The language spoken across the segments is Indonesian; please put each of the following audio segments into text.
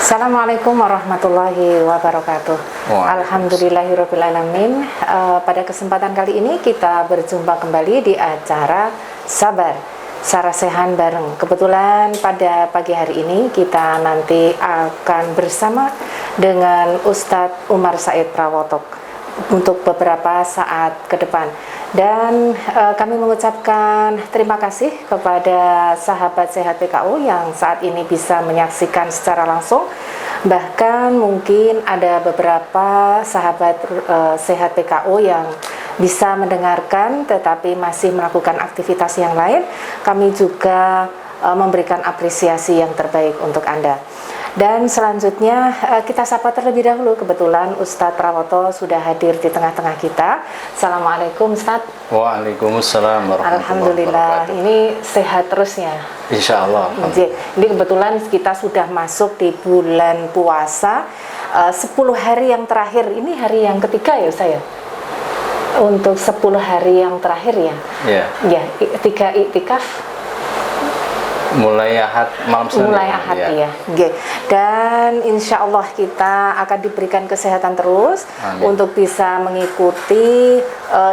Assalamualaikum warahmatullahi wabarakatuh. Alhamdulillahirabbil alamin. Pada kesempatan kali ini kita berjumpa kembali di acara Sabar Sarasehan bareng. Kebetulan pada pagi hari ini kita nanti akan bersama dengan Ustadz Umar Said Prawoto untuk beberapa saat ke depan. Dan kami mengucapkan terima kasih kepada sahabat Sehat PKO yang saat ini bisa menyaksikan secara langsung. Bahkan mungkin ada beberapa sahabat Sehat PKO yang bisa mendengarkan tetapi masih melakukan aktivitas yang lain. Kami juga memberikan apresiasi yang terbaik untuk Anda. Dan selanjutnya kita sapa terlebih dahulu. Kebetulan Ustadz Prawoto sudah hadir di tengah-tengah kita. Assalamualaikum Ustadz. Waalaikumsalam warahmatullahi Alhamdulillah, wabarakatuh. ini sehat terusnya. Insya Allah. Ini kebetulan kita sudah masuk di bulan puasa, 10 hari yang terakhir. Ini hari yang ketiga ya saya. Untuk 10 hari yang terakhir ya. Ya. Ya, 3 iktikaf. Mulai Ahad malam Senin. Mulai Ahad ya. Dan insya Allah kita akan diberikan kesehatan terus. Amin. Untuk bisa mengikuti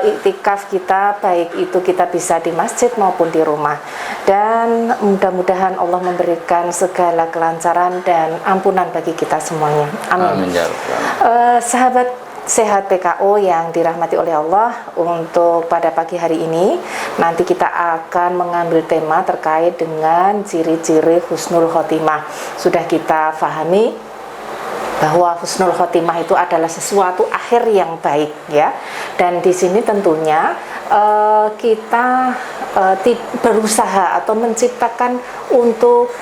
iktikaf kita, baik itu kita bisa di masjid maupun di rumah. Dan mudah-mudahan Allah memberikan segala kelancaran dan ampunan bagi kita semuanya. Amin. Amin ya Sahabat Sehat PKO yang dirahmati oleh Allah, untuk pada pagi hari ini nanti kita akan mengambil tema terkait dengan ciri-ciri husnul khotimah. Sudah kita pahami bahwa husnul khotimah itu adalah sesuatu akhir yang baik ya. Dan di sini tentunya kita berusaha atau menciptakan untuk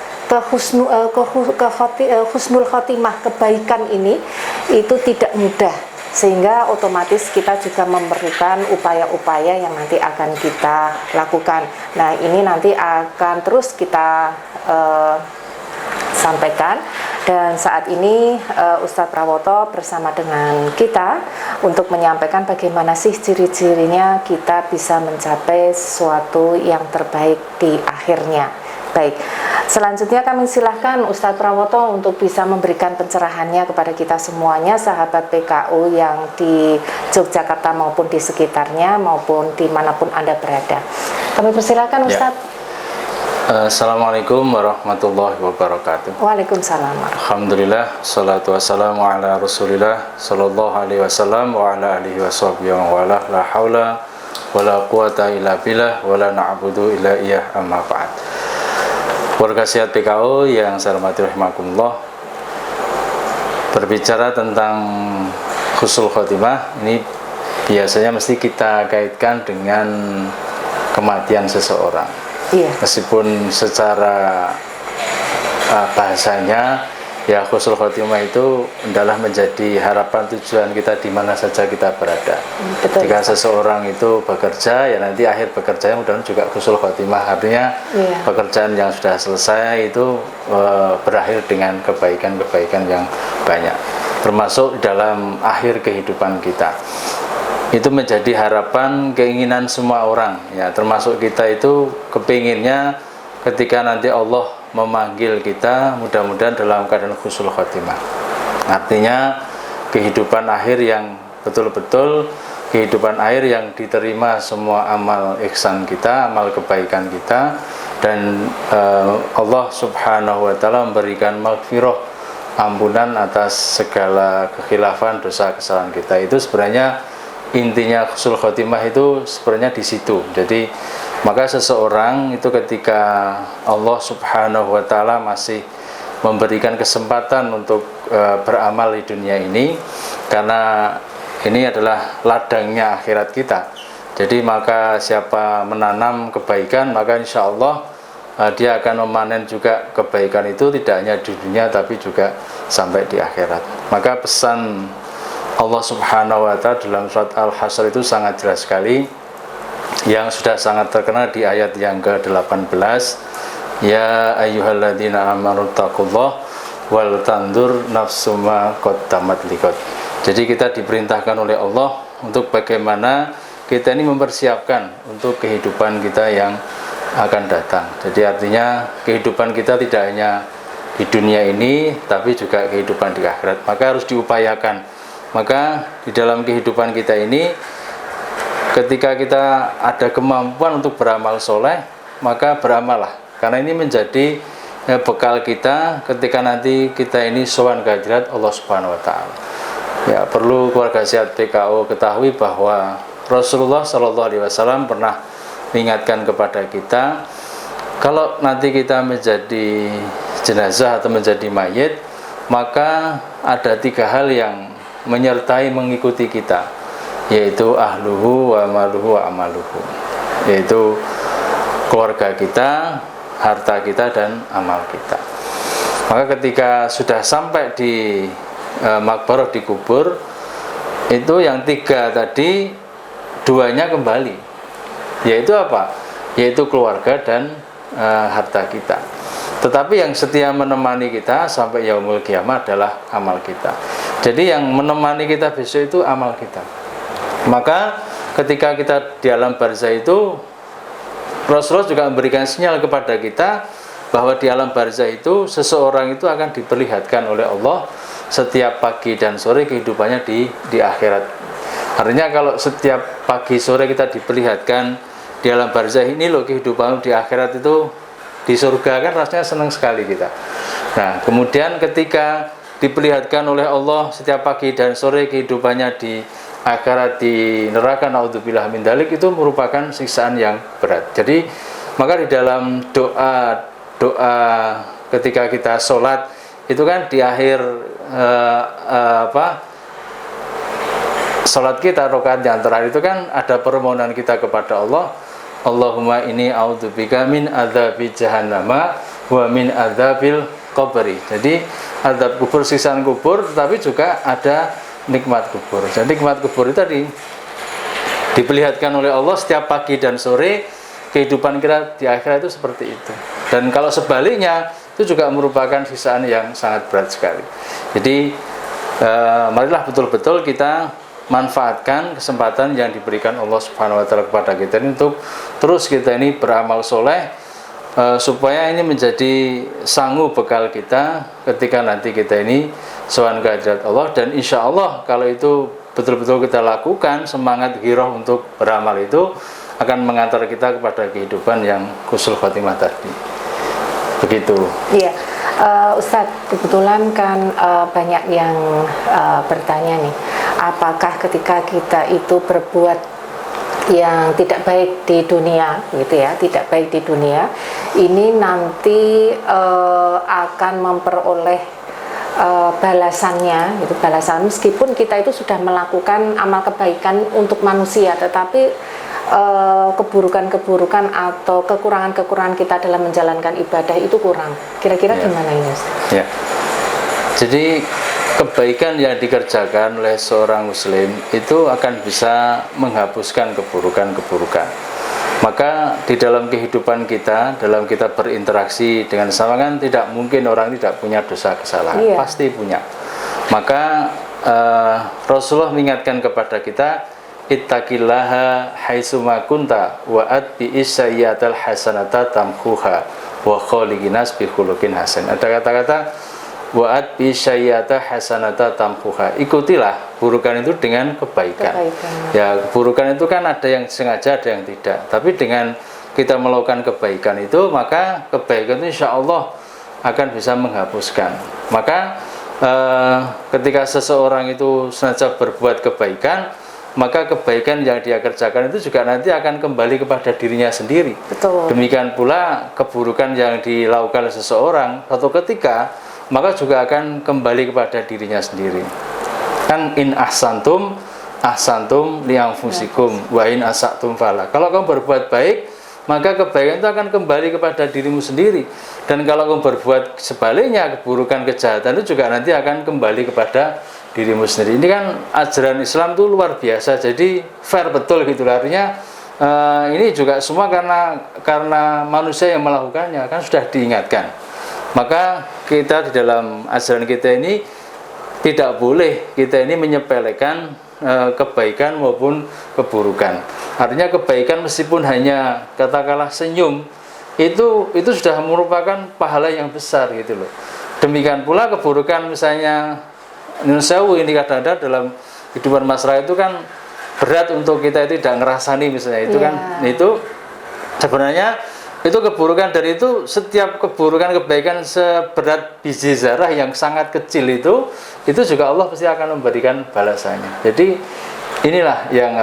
husnul khotimah, kebaikan ini itu tidak mudah, sehingga otomatis kita juga memerlukan upaya-upaya yang nanti akan kita lakukan. Nah, ini nanti akan terus kita sampaikan. Dan saat ini Ustadz Prawoto bersama dengan kita untuk menyampaikan bagaimana sih ciri-cirinya kita bisa mencapai sesuatu yang terbaik di akhirnya. Baik, selanjutnya kami silahkan Ustadz Prawoto untuk bisa memberikan pencerahannya kepada kita semuanya, sahabat PKO yang di Yogyakarta maupun di sekitarnya maupun dimanapun Anda berada. Kami persilakan Ustadz. Assalamualaikum warahmatullahi wabarakatuh. Waalaikumsalam. Alhamdulillah, salatu wassalamu ala rasulillah sallallahu alaihi wasallam wa ala alihi washabihi wa wala la haula wala quwata illa billah wala na'budu illa iyyah, amma ba'd. Warga Sehat PKO yang saya hormati rahimakumullah, berbicara tentang husnul khotimah ini biasanya mesti kita kaitkan dengan kematian seseorang. Iya. Meskipun secara bahasanya ya husnul khotimah itu adalah menjadi harapan tujuan kita di mana saja kita berada. Betul. Jika seseorang itu bekerja, ya nanti akhir bekerjanya mudah-mudahan juga husnul khotimah. Artinya pekerjaan yang sudah selesai itu berakhir dengan kebaikan-kebaikan yang banyak. Termasuk dalam akhir kehidupan kita. Itu menjadi harapan, keinginan semua orang. Ya, termasuk kita itu kepinginnya ketika nanti Allah memanggil kita, mudah-mudahan dalam keadaan husnul khotimah. Artinya kehidupan akhir yang betul-betul kehidupan akhir yang diterima semua amal ihsan kita, amal kebaikan kita, dan Allah subhanahu wa ta'ala memberikan maghfirah, ampunan atas segala kekhilafan, dosa, kesalahan kita. Itu sebenarnya intinya husnul khotimah itu sebenarnya di situ. Jadi maka seseorang itu ketika Allah subhanahu wa ta'ala masih memberikan kesempatan untuk beramal di dunia ini, karena ini adalah ladangnya akhirat kita. Jadi maka siapa menanam kebaikan, maka insya Allah dia akan memanen juga kebaikan itu, tidak hanya di dunia tapi juga sampai di akhirat. Maka pesan Allah subhanahu wa ta'ala dalam surat Al-Hasyr itu sangat jelas sekali, yang sudah sangat terkenal di ayat yang ke-18, ya ayyuhalladzina amanu taqullah wal tandur nafsum ma qaddamat liqad. Jadi kita diperintahkan oleh Allah untuk bagaimana kita ini mempersiapkan untuk kehidupan kita yang akan datang. Jadi artinya kehidupan kita tidak hanya di dunia ini, tapi juga kehidupan di akhirat. Maka harus diupayakan. Maka di dalam kehidupan kita ini, ketika kita ada kemampuan untuk beramal soleh, maka beramallah. Karena ini menjadi bekal kita ketika nanti kita ini sowan ke hadirat Allah Subhanahu wa taala. Ya, perlu keluarga Sehat PKO ketahui bahwa Rasulullah Shallallahu alaihi wasallam pernah mengingatkan kepada kita, kalau nanti kita menjadi jenazah atau menjadi mayit, maka ada 3 hal yang menyertai mengikuti kita, yaitu ahluhu wa maluhu wa amaluhu, yaitu keluarga kita, harta kita, dan amal kita. Maka ketika sudah sampai di makbarah, di kubur, itu yang 3 tadi, 2-nya kembali, yaitu apa? Yaitu keluarga dan harta kita. Tetapi yang setia menemani kita sampai yaumul kiamat adalah amal kita. Jadi yang menemani kita besok itu amal kita. Maka ketika kita di alam barzah itu, Rasulullah juga memberikan sinyal kepada kita bahwa di alam barzah itu seseorang itu akan diperlihatkan oleh Allah setiap pagi dan sore kehidupannya di akhirat. Artinya kalau setiap pagi sore kita diperlihatkan di alam barzah, ini loh kehidupan di akhirat itu di surga, kan rasanya senang sekali kita. Nah, kemudian ketika diperlihatkan oleh Allah setiap pagi dan sore kehidupannya di akhirat di neraka, naudzubillah min dzalik, itu merupakan siksaan yang berat. Jadi maka di dalam doa ketika kita sholat itu kan di akhir sholat kita, rakaat yang terakhir itu kan ada permohonan kita kepada Allah, Allahumma inni a'udzubika min adzabi jahannama wa min adzabil qabri. Jadi azab kubur, siksaan kubur, tetapi juga ada nikmat kubur. Jadi nikmat kubur itu tadi diperlihatkan oleh Allah setiap pagi dan sore kehidupan kita di akhirat itu seperti itu. Dan kalau sebaliknya itu juga merupakan siksaan yang sangat berat sekali. Jadi marilah betul-betul kita manfaatkan kesempatan yang diberikan Allah Subhanahu wa taala kepada kita ini untuk terus kita ini beramal soleh, supaya ini menjadi sanggup bekal kita ketika nanti kita ini sowan ke hadirat Allah. Dan insya Allah kalau itu betul-betul kita lakukan, semangat giroh untuk beramal itu akan mengantar kita kepada kehidupan yang husnul khotimah tadi. Begitu. Iya, Ustadz, kebetulan kan banyak yang bertanya nih, apakah ketika kita itu berbuat yang tidak baik di dunia, gitu ya, tidak baik di dunia, ini nanti akan memperoleh balasannya, gitu, balasan meskipun kita itu sudah melakukan amal kebaikan untuk manusia, tetapi keburukan-keburukan atau kekurangan-kekurangan kita dalam menjalankan ibadah itu kurang. Kira-kira gimana ini, Ustaz? Ya. Jadi kebaikan yang dikerjakan oleh seorang muslim itu akan bisa menghapuskan keburukan-keburukan. Maka di dalam kehidupan kita, dalam kita berinteraksi dengan sesama, kan tidak mungkin orang tidak punya dosa kesalahan, pasti punya. Maka Rasulullah mengingatkan kepada kita, ittaqillaha haitsuma kunta wa atbi'is sayyi'atal hasanata tamhuha wa khaliqin nas bi khuluqin hasan. Ada kata-kata wa'at bi sayyi'ata hasanata tamhuha, ikutilah burukan itu dengan kebaikan. Ya, keburukan itu kan ada yang sengaja, ada yang tidak. Tapi dengan kita melakukan kebaikan itu, maka kebaikan itu insya Allah akan bisa menghapuskan. Maka ketika seseorang itu sengaja berbuat kebaikan, maka kebaikan yang dia kerjakan itu juga nanti akan kembali kepada dirinya sendiri. Betul. Demikian pula keburukan yang dilakukan oleh seseorang suatu ketika, maka juga akan kembali kepada dirinya sendiri. Kan in ahsantum li anfusikum wa in asatum fala. Kalau kamu berbuat baik, maka kebaikan itu akan kembali kepada dirimu sendiri. Dan kalau kamu berbuat sebaliknya, keburukan, kejahatan itu juga nanti akan kembali kepada dirimu sendiri. Ini kan ajaran Islam itu luar biasa. Jadi fair betul gitu. Artinya ini juga semua karena manusia yang melakukannya, kan sudah diingatkan. Maka kita di dalam ajaran kita ini tidak boleh kita ini menyepelekan kebaikan maupun keburukan. Artinya kebaikan meskipun hanya katakanlah senyum, itu sudah merupakan pahala yang besar gitu loh. demikian pula keburukan misalnya Nusewu ini kadang-kadang dalam kehidupan masyarakat itu kan berat untuk kita itu tidak ngerasani misalnya itu kan itu sebenarnya itu keburukan dari itu setiap keburukan kebaikan seberat biji zarah yang sangat kecil itu juga Allah pasti akan memberikan balasannya. Jadi inilah yang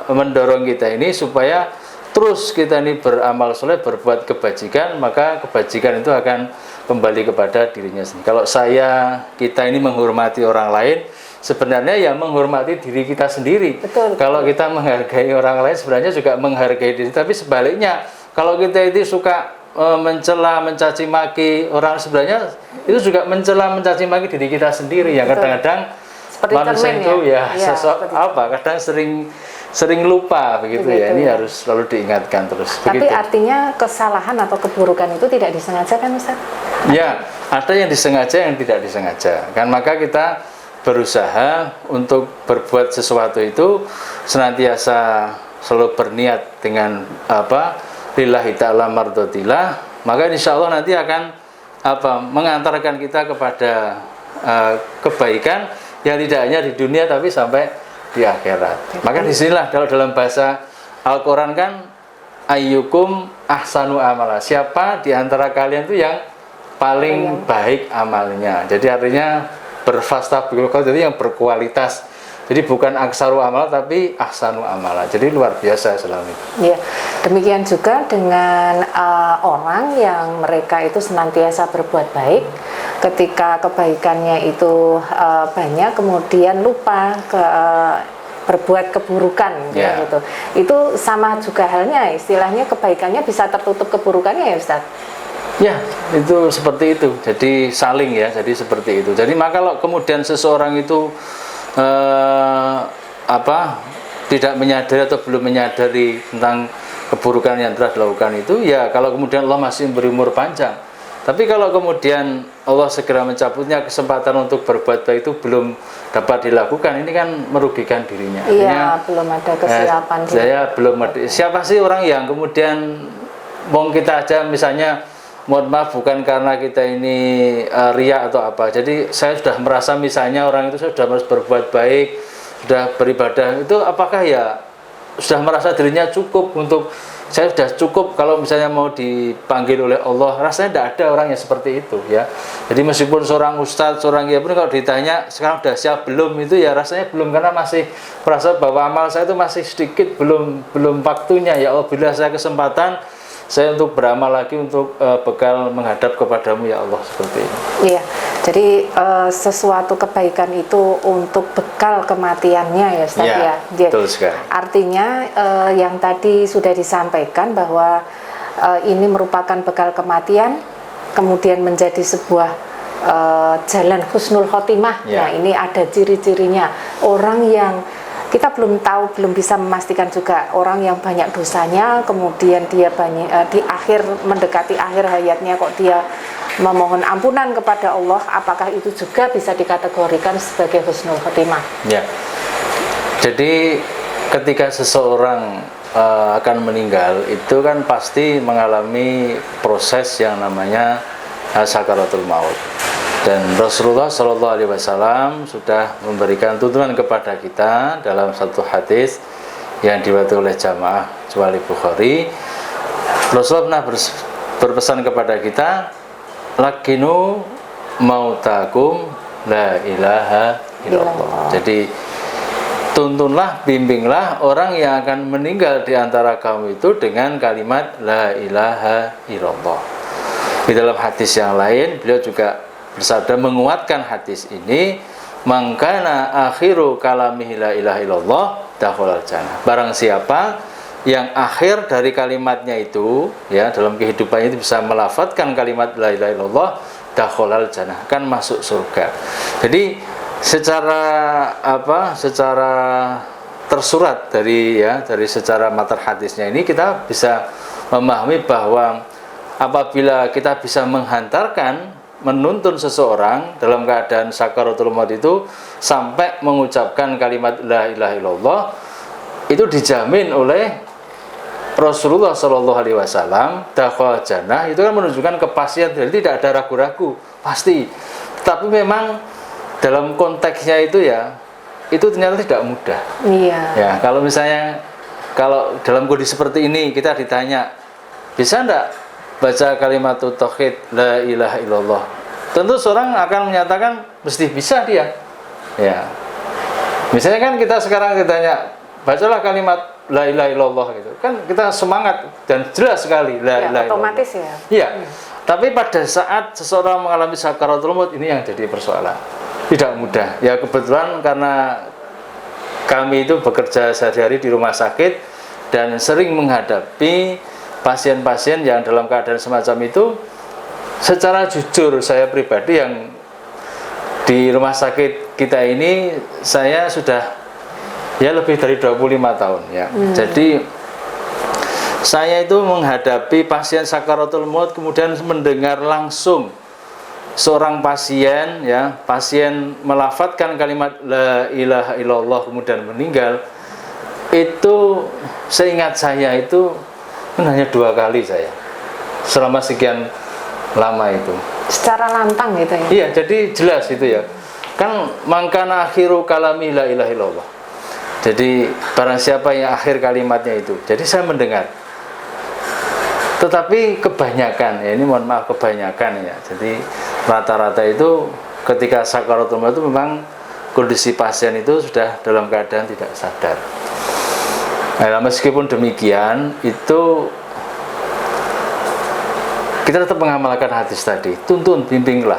mendorong kita ini supaya terus kita ini beramal soleh, berbuat kebajikan, maka kebajikan itu akan kembali kepada dirinya sendiri. Kalau kita ini menghormati orang lain, sebenarnya ya menghormati diri kita sendiri. Betul. Kalau kita menghargai orang lain, sebenarnya juga menghargai diri. Tapi sebaliknya, kalau kita itu suka mencela, mencaci maki orang, sebenarnya itu juga mencela, mencaci maki diri kita sendiri. Yang kadang-kadang manusia itu kadang sering lupa begitu ya. Ini harus selalu diingatkan terus. Tapi artinya kesalahan atau keburukan itu tidak disengaja kan Ustaz? Ya, ada yang disengaja, yang tidak disengaja. Kan maka kita berusaha untuk berbuat sesuatu itu senantiasa selalu berniat dengan lillahi ta'ala mardotillah, maka insya Allah nanti akan mengantarkan kita kepada kebaikan yang tidak hanya di dunia tapi sampai di akhirat. Maka disinilah kalau dalam bahasa Al-Quran kan ayyukum ahsanu amala, siapa di antara kalian itu yang paling baik amalnya. Jadi artinya berfastabiqul khairat, jadi yang berkualitas. Jadi bukan aksaru amal tapi ahsanu amala. Jadi luar biasa selama itu. Ya, demikian juga dengan orang yang mereka itu senantiasa berbuat baik, ketika kebaikannya itu banyak, kemudian lupa berbuat keburukan, gitu. Itu sama juga halnya, istilahnya kebaikannya bisa tertutup keburukannya ya Ustaz. Ya, itu seperti itu. Jadi saling ya, jadi seperti itu. Jadi maka kalau kemudian seseorang itu tidak menyadari atau belum menyadari tentang keburukan yang telah dilakukan itu, ya kalau kemudian Allah masih memberi umur panjang. Tapi kalau kemudian Allah segera mencabutnya kesempatan untuk berbuat baik itu belum dapat dilakukan, ini kan merugikan dirinya. Iya, belum ada kesiapan. Siapa sih orang yang kemudian kita aja misalnya, mohon maaf, bukan karena kita ini riya atau apa. Jadi saya sudah merasa misalnya orang itu sudah harus berbuat baik, sudah beribadah, itu apakah ya sudah merasa dirinya cukup untuk saya sudah cukup kalau misalnya mau dipanggil oleh Allah? Rasanya tidak ada orang yang seperti itu ya. Jadi meskipun seorang ustadz, seorang kiai pun kalau ditanya sekarang sudah siap belum, itu ya rasanya belum, karena masih merasa bahwa amal saya itu masih sedikit, belum waktunya. Ya Allah, bila saya kesempatan saya untuk beramal lagi untuk bekal menghadap kepadamu ya Allah, seperti ini. Iya, jadi sesuatu kebaikan itu untuk bekal kematiannya ya Ustaz ya. Betul sekali. Artinya yang tadi sudah disampaikan bahwa ini merupakan bekal kematian, kemudian menjadi sebuah jalan husnul khotimah. Nah, ini ada ciri-cirinya. Orang yang kita belum tahu, belum bisa memastikan juga, orang yang banyak dosanya, kemudian dia banyak di akhir, mendekati akhir hayatnya kok dia memohon ampunan kepada Allah, apakah itu juga bisa dikategorikan sebagai husnul khotimah? Ya. Jadi ketika seseorang akan meninggal itu kan pasti mengalami proses yang namanya sakaratul maut. Dan Rasulullah SAW sudah memberikan tuntunan kepada kita dalam satu hadis yang diriwayatkan oleh jamaah kecuali Bukhari. Rasulullah pernah berpesan kepada kita, lakinu mautakum la ilaha illallah. Jadi tuntunlah, bimbinglah orang yang akan meninggal di antara kamu itu dengan kalimat la ilaha illallah. Di dalam hadis yang lain beliau juga bersabda menguatkan hadis ini, mangkana akhiru kalamihi la ilaha illallah dakhalal jannah. Barang siapa yang akhir dari kalimatnya itu ya dalam kehidupannya itu bisa melafadzkan kalimat la ilaha illallah dakhalal jannah, kan masuk surga. Jadi secara tersurat dari secara matan hadisnya ini kita bisa memahami bahwa apabila kita bisa menghantarkan, menuntun seseorang dalam keadaan sakaratul maut itu sampai mengucapkan kalimat la ilaha illallah, itu dijamin oleh Rasulullah Shallallahu Alaihi Wasallam dakhala jannah itu kan menunjukkan kepastian, jadi tidak ada ragu-ragu, pasti. Tapi memang dalam konteksnya itu ya, itu ternyata tidak mudah. Iya. Ya, kalau misalnya kalau dalam kondisi seperti ini kita ditanya, bisa enggak baca kalimat tauhid la ilaha illallah? Tentu seorang akan menyatakan mesti bisa dia. Ya. Misalnya kan kita sekarang ditanya, bacalah kalimat la ilaha illallah gitu. Kan kita semangat dan jelas sekali la ilaha illallah. Otomatis ya. Iya. Tapi pada saat seseorang mengalami sakaratul maut, ini yang jadi persoalan. Tidak mudah. Ya kebetulan karena kami itu bekerja sehari-hari di rumah sakit dan sering menghadapi pasien-pasien yang dalam keadaan semacam itu. Secara jujur saya pribadi yang di rumah sakit kita ini, saya sudah ya lebih dari 25 tahun ya. Jadi saya itu menghadapi pasien sakaratul maut, kemudian mendengar langsung seorang pasien ya, pasien melafadzkan kalimat la ilaha illallah kemudian meninggal. Itu seingat saya itu hanya 2 kali saya selama sekian lama itu. Secara lantang gitu ya. Iya, jadi jelas itu ya. Kan mangkana akhiru kalami la ilaha illallah. Jadi barang siapa yang akhir kalimatnya itu. Jadi saya mendengar. Tetapi kebanyakan ya, ini mohon maaf kebanyakan ya. Jadi rata-rata itu ketika sakaratul maut itu memang kondisi pasien itu sudah dalam keadaan tidak sadar. Nah, meskipun demikian itu kita tetap mengamalkan hadis tadi, tuntun bimbinglah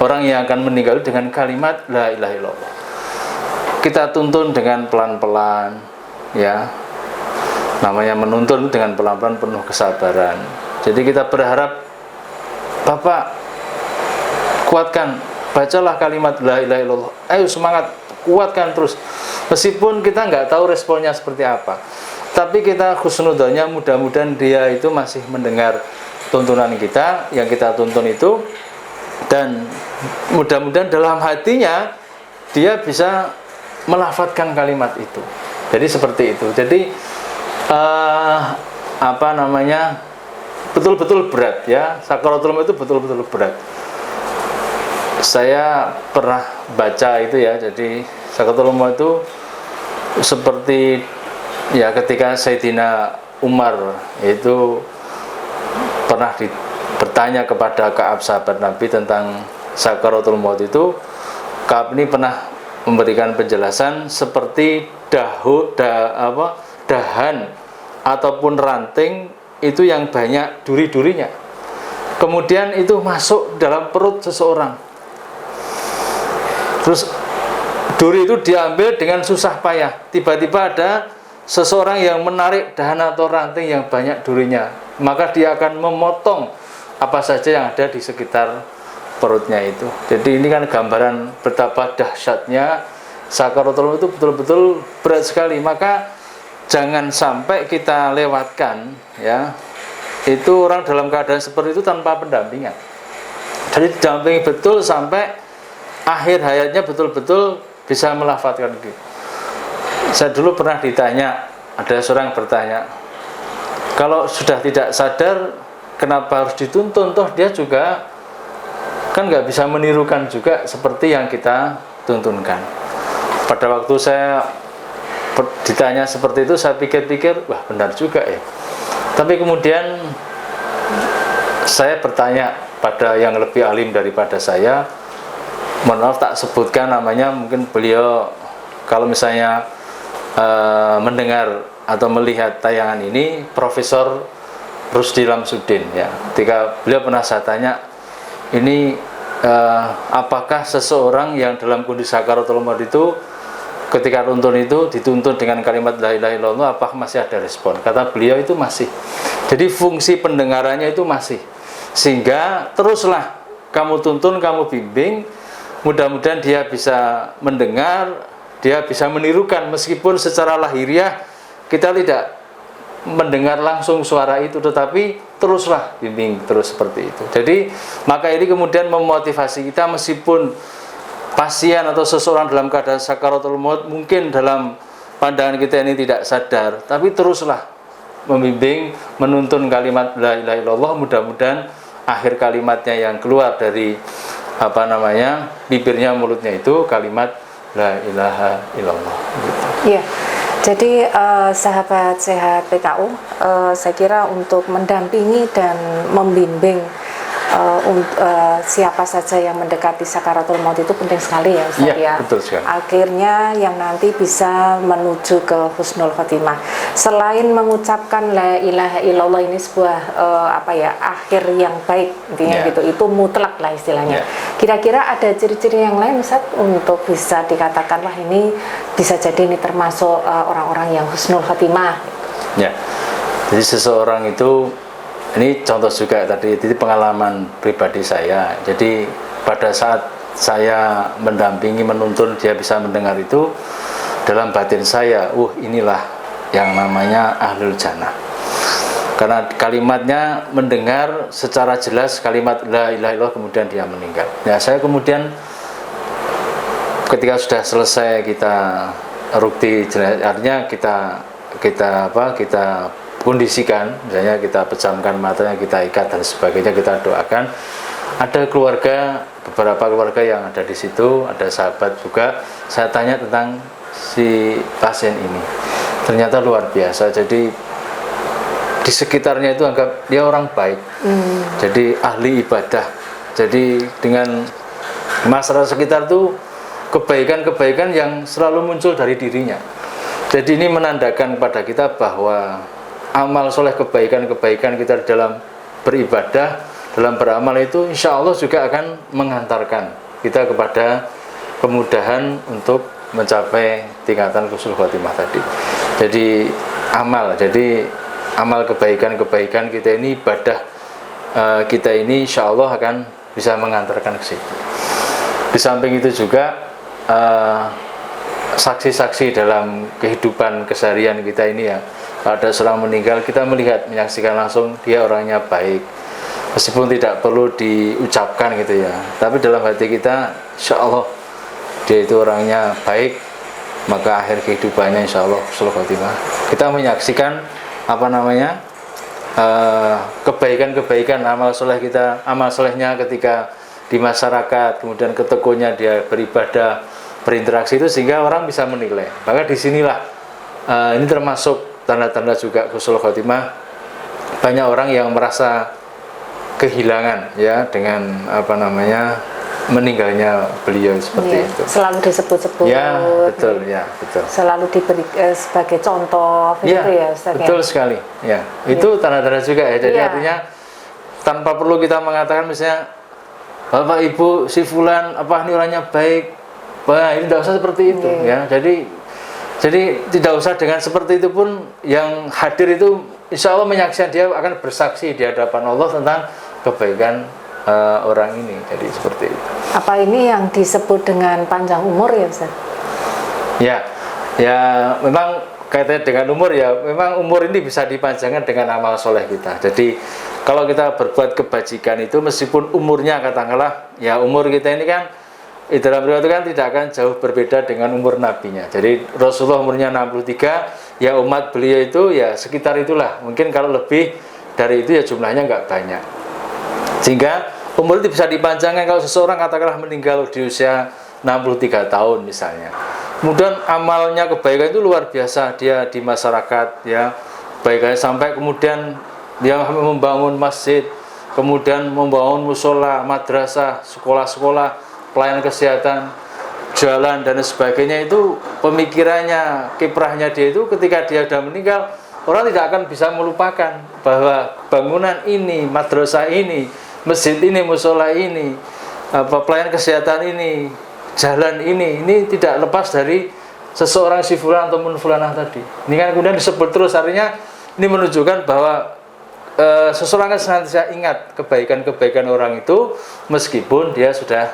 orang yang akan meninggal dengan kalimat la ilaha illallah. Kita tuntun dengan pelan-pelan ya, namanya menuntun dengan pelan-pelan penuh kesabaran. Jadi kita berharap, Bapak kuatkan, bacalah kalimat la ilaha illallah, ayo semangat, kuatkan terus. Meskipun kita nggak tahu responnya seperti apa, tapi kita husnudzonya mudah-mudahan dia itu masih mendengar tuntunan kita, yang kita tuntun itu, dan mudah-mudahan dalam hatinya dia bisa melafadzkan kalimat itu. Jadi seperti itu. Jadi betul-betul berat ya, sakaratul maut itu betul-betul berat. Saya pernah baca itu ya, jadi sakaratul maut itu seperti ya ketika Sayyidina Umar itu pernah bertanya kepada Ka'ab sahabat Nabi tentang sakaratul maut itu. Ka'ab ini pernah memberikan penjelasan seperti dahan ataupun ranting itu yang banyak duri-durinya, kemudian itu masuk dalam perut seseorang, terus duri itu diambil dengan susah payah. Tiba-tiba ada seseorang yang menarik dahan atau ranting yang banyak durinya, maka dia akan memotong apa saja yang ada di sekitar perutnya itu. Jadi ini kan gambaran betapa dahsyatnya sakaratul maut itu betul-betul berat sekali. Maka jangan sampai kita lewatkan ya, itu orang dalam keadaan seperti itu tanpa pendampingan. Jadi didampingi betul sampai akhir hayatnya betul-betul bisa melafadzkan itu. Saya dulu pernah ditanya, ada seorang bertanya, kalau sudah tidak sadar kenapa harus dituntun, toh dia juga kan nggak bisa menirukan juga seperti yang kita tuntunkan. Pada waktu saya ditanya seperti itu, saya pikir-pikir, wah benar juga ya. Tapi kemudian saya bertanya pada yang lebih alim daripada saya, mohon maaf tak sebutkan namanya, mungkin beliau kalau misalnya mendengar atau melihat tayangan ini, Profesor Rusdi Lamsudin ya. Ketika beliau pernah saya tanya, ini apakah seseorang yang dalam kondisi sakaratul maut itu ketika tuntun itu dituntun dengan kalimat la ilaha illallah, apakah masih ada respon? Kata beliau itu masih. Jadi fungsi pendengarannya itu masih. Sehingga teruslah kamu tuntun, kamu bimbing, mudah-mudahan dia bisa mendengar, dia bisa menirukan, meskipun secara lahiriah kita tidak mendengar langsung suara itu, tetapi teruslah bimbing terus seperti itu. Jadi maka ini kemudian memotivasi kita, meskipun pasien atau seseorang dalam keadaan sakaratul maut mungkin dalam pandangan kita ini tidak sadar, tapi teruslah membimbing, menuntun kalimat la ilaha illallah. Mudah-mudahan akhir kalimatnya yang keluar dari bibirnya, mulutnya itu kalimat la ilaha illallah. Iya. Jadi sahabat sehat PKU, saya kira untuk mendampingi dan membimbing siapa saja yang mendekati sakaratul maut itu penting sekali ya Ustaz ya. Betul sekali. Akhirnya yang nanti bisa menuju ke husnul khotimah. Selain mengucapkan la ilaha illallah ini sebuah akhir yang baik intinya gitu. Itu mutlak lah istilahnya. Kira-kira ada ciri-ciri yang lain Ustaz untuk bisa dikatakan wah ini bisa jadi ini termasuk orang-orang yang husnul khotimah. Ya. Jadi seseorang itu, ini contoh juga tadi, itu pengalaman pribadi saya. Jadi pada saat saya mendampingi, menuntun, dia bisa mendengar itu, dalam batin saya, inilah yang namanya ahlul jannah. Karena kalimatnya mendengar secara jelas kalimat la ilaha illallah, kemudian dia meninggal. Nah, saya kemudian ketika sudah selesai kita rukti, artinya kita kondisikan, misalnya kita pejamkan matanya, kita ikat dan sebagainya, kita doakan. Ada beberapa keluarga yang ada di situ, ada sahabat juga. Saya tanya tentang si pasien ini, ternyata luar biasa. Jadi di sekitarnya itu anggap dia orang baik, jadi ahli ibadah. Jadi dengan masyarakat sekitar itu kebaikan-kebaikan yang selalu muncul dari dirinya. Jadi ini menandakan kepada kita bahwa amal soleh, kebaikan-kebaikan kita dalam beribadah, dalam beramal itu insya Allah juga akan mengantarkan kita kepada kemudahan untuk mencapai tingkatan husnul khotimah tadi. Jadi amal kebaikan-kebaikan kita ini, ibadah kita ini insya Allah akan bisa mengantarkan ke situ. Di samping itu juga saksi-saksi dalam kehidupan keseharian kita ini ya. Ada seorang meninggal, kita menyaksikan langsung dia orangnya baik, meskipun tidak perlu diucapkan gitu ya, tapi dalam hati kita insya Allah dia itu orangnya baik, maka akhir kehidupannya insya Allah husnul khotimah. Kita menyaksikan kebaikan-kebaikan amal solehnya ketika di masyarakat, kemudian ketekunnya dia beribadah, berinteraksi itu, sehingga orang bisa menilai. Maka disinilah ini termasuk tanda-tanda juga husnul khotimah. Banyak orang yang merasa kehilangan ya dengan meninggalnya beliau seperti itu. Selalu disebut-sebut. Ya, betul, ya, betul. Selalu diberi sebagai contoh gitu ya, Ustaz. Betul sekali. Ya, itu tanda-tanda juga ya. Jadi artinya tanpa perlu kita mengatakan misalnya Bapak Ibu si fulan ini orangnya baik. Ini tidak usah seperti itu ya. Jadi tidak usah dengan seperti itu pun, yang hadir itu insya Allah menyaksikan, dia akan bersaksi di hadapan Allah tentang kebaikan orang ini. Jadi seperti itu. Apa ini yang disebut dengan panjang umur ya Ustaz? Ya memang kaitannya dengan umur ya. Memang umur ini bisa dipanjangkan dengan amal soleh kita. Jadi kalau kita berbuat kebajikan itu, meskipun umurnya katakanlah ya, umur kita ini kan dalam riwayat itu kan tidak akan jauh berbeda dengan umur nabinya. Jadi Rasulullah umurnya 63, ya umat beliau itu ya sekitar itulah. Mungkin kalau lebih dari itu ya jumlahnya nggak banyak. Sehingga umur itu bisa dipanjangkan. Kalau seseorang katakanlah meninggal di usia 63 tahun misalnya, kemudian amalnya kebaikan itu luar biasa dia di masyarakat ya, kebaikannya sampai kemudian dia membangun masjid, kemudian membangun musola, madrasah, sekolah-sekolah, pelayanan kesehatan, jalan dan sebagainya. Itu pemikirannya, kiprahnya dia itu ketika dia sudah meninggal, orang tidak akan bisa melupakan bahwa bangunan ini, madrasah ini, masjid ini, musola ini, pelayanan kesehatan ini, jalan ini tidak lepas dari seseorang si fulan ataupun fulanah tadi. Ini kan kemudian disebut terus, artinya ini menunjukkan bahwa seseorang akan senantiasa ingat kebaikan-kebaikan orang itu meskipun dia sudah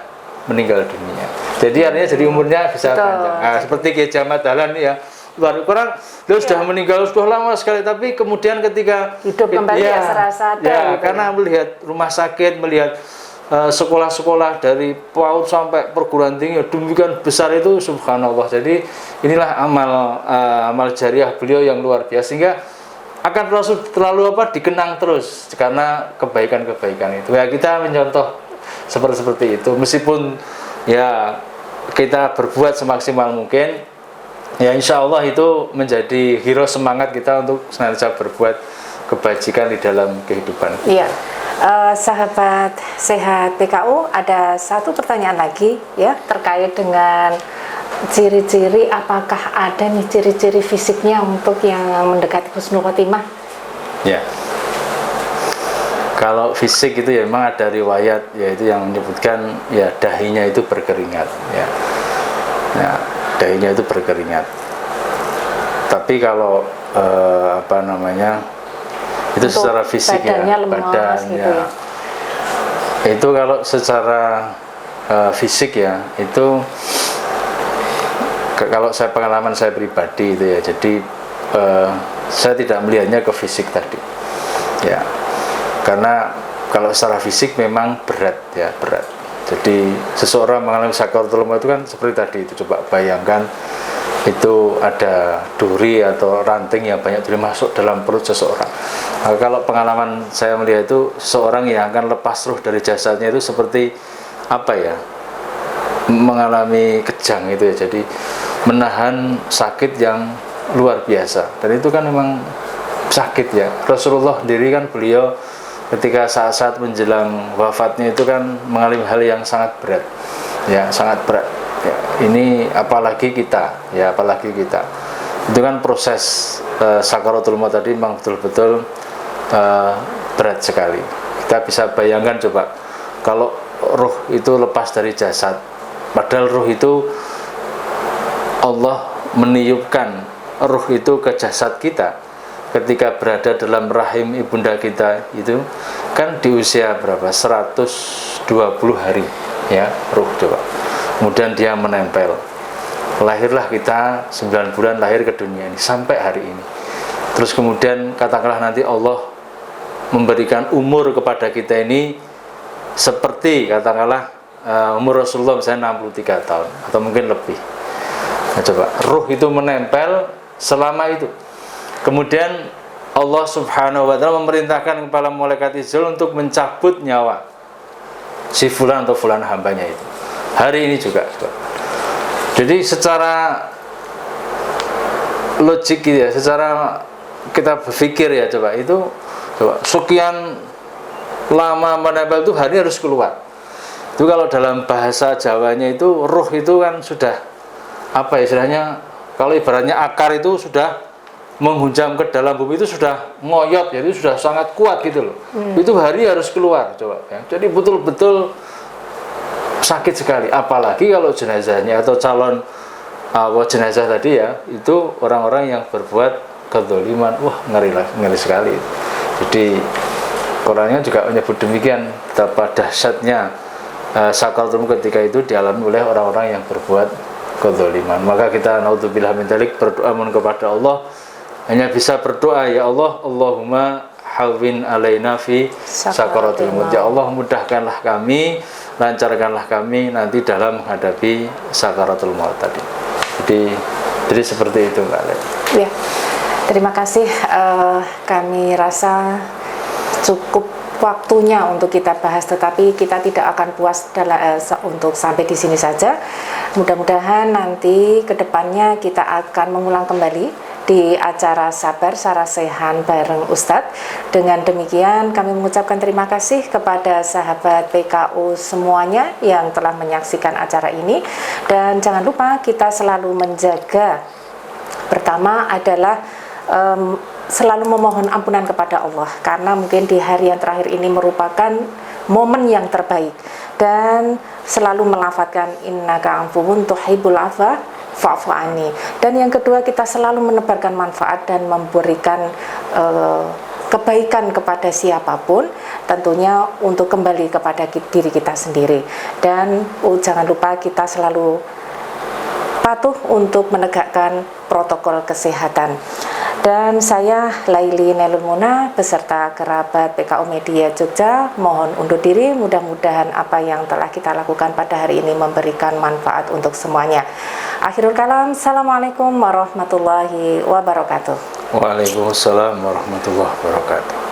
meninggal dunia. Jadi artinya jadi umurnya bisa panjang. Nah, seperti Kiai Jamat Dahlan ya, luar kurang dia sudah meninggal sudah lama sekali, tapi kemudian ketika hidup kembali serasa ada ya, karena melihat rumah sakit, melihat sekolah-sekolah dari PAUD sampai perguruan tinggi demikian besar itu, subhanallah. Jadi inilah amal jariah beliau yang luar biasa, sehingga akan terlalu dikenang terus karena kebaikan-kebaikan itu. Ya kita mencontoh seperti itu, meskipun ya kita berbuat semaksimal mungkin, ya insya Allah itu menjadi hero semangat kita untuk senantiasa berbuat kebajikan di dalam kehidupan. Iya. Sahabat sehat PKU, ada satu pertanyaan lagi ya terkait dengan ciri-ciri, apakah ada nih ciri-ciri fisiknya untuk yang mendekati husnul khotimah? Ya. Kalau fisik itu ya memang ada riwayat yaitu yang menyebutkan ya dahinya itu berkeringat ya. Ya, dahinya itu berkeringat. Tapi kalau itu untuk secara fisik ya, badan gitu ya. Itu kalau secara fisik ya, itu kalau pengalaman saya pribadi itu ya, jadi saya tidak melihatnya ke fisik tadi ya, karena kalau secara fisik memang berat ya, berat. Jadi seseorang mengalami sakaratul maut itu kan seperti tadi itu, coba bayangkan itu ada duri atau ranting yang banyak duri masuk dalam perut seseorang. Nah, kalau pengalaman saya melihat itu seseorang yang akan lepas ruh dari jasadnya itu seperti mengalami kejang itu ya, jadi menahan sakit yang luar biasa, dan itu kan memang sakit ya. Rasulullah sendiri kan beliau ketika saat-saat menjelang wafatnya itu kan mengalami hal yang sangat berat ya, sangat berat ya. Ini apalagi kita ya, apalagi kita itu kan proses sakaratul maut tadi memang betul-betul berat sekali. Kita bisa bayangkan coba kalau ruh itu lepas dari jasad, padahal ruh itu Allah meniupkan ruh itu ke jasad kita ketika berada dalam rahim ibunda kita itu kan di usia berapa? 120 hari ya, ruh coba. Kemudian dia menempel. Lahirlah kita 9 bulan lahir ke dunia ini sampai hari ini. Terus kemudian katakanlah nanti Allah memberikan umur kepada kita ini seperti katakanlah umur Rasulullah misalnya 63 tahun atau mungkin lebih. Nah, coba ruh itu menempel selama itu. Kemudian Allah Subhanahu wa ta'ala memerintahkan kepada malaikat Israil untuk mencabut nyawa si fulan atau fulan hambanya itu. Hari ini juga. Jadi secara logik gitu ya, secara kita berpikir ya, coba sekian lama menempel itu hari harus keluar. Itu kalau dalam bahasa Jawanya itu ruh itu kan sudah istilahnya, kalau ibaratnya akar itu sudah menghunjam ke dalam bumi itu sudah ngoyot, jadi sudah sangat kuat gitu loh. Itu hari harus keluar coba ya. Jadi betul-betul sakit sekali, apalagi kalau jenazahnya atau calon jenazah tadi ya, itu orang-orang yang berbuat kezaliman. Wah, ngeri sekali. Jadi Qurannya juga menyebut demikian, betapa dahsyatnya sakaratul maut ketika itu dialami oleh orang-orang yang berbuat kezaliman. Maka kita naudzubillah min dzalik, berdoa kepada Allah, hanya bisa berdoa, ya Allah, Allahumma hawwin alaina fi sakaratul maut. Ya Allah, mudahkanlah kami, lancarkanlah kami nanti dalam menghadapi sakaratul maut tadi. Jadi seperti itu, Mbak Le. Ya, terima kasih. Kami rasa cukup waktunya untuk kita bahas, tetapi kita tidak akan puas untuk sampai di sini saja. Mudah-mudahan nanti kedepannya kita akan mengulang kembali di acara Sabar Sarasehan bareng Ustadz. Dengan demikian kami mengucapkan terima kasih kepada sahabat PKU semuanya yang telah menyaksikan acara ini, dan jangan lupa kita selalu menjaga, pertama adalah selalu memohon ampunan kepada Allah, karena mungkin di hari yang terakhir ini merupakan momen yang terbaik, dan selalu melafadzkan innaka afuwun tuhibbul afwa fa'fu anni. Dan yang kedua, kita selalu menebarkan manfaat dan memberikan kebaikan kepada siapapun, tentunya untuk kembali kepada diri kita sendiri. Dan jangan lupa kita selalu patuh untuk menegakkan protokol kesehatan. Dan saya Laili Nelul Muna beserta kerabat PKU Media Jogja mohon undur diri. Mudah-mudahan apa yang telah kita lakukan pada hari ini memberikan manfaat untuk semuanya. Akhirul kalam, Assalamualaikum warahmatullahi wabarakatuh. Waalaikumsalam warahmatullahi wabarakatuh.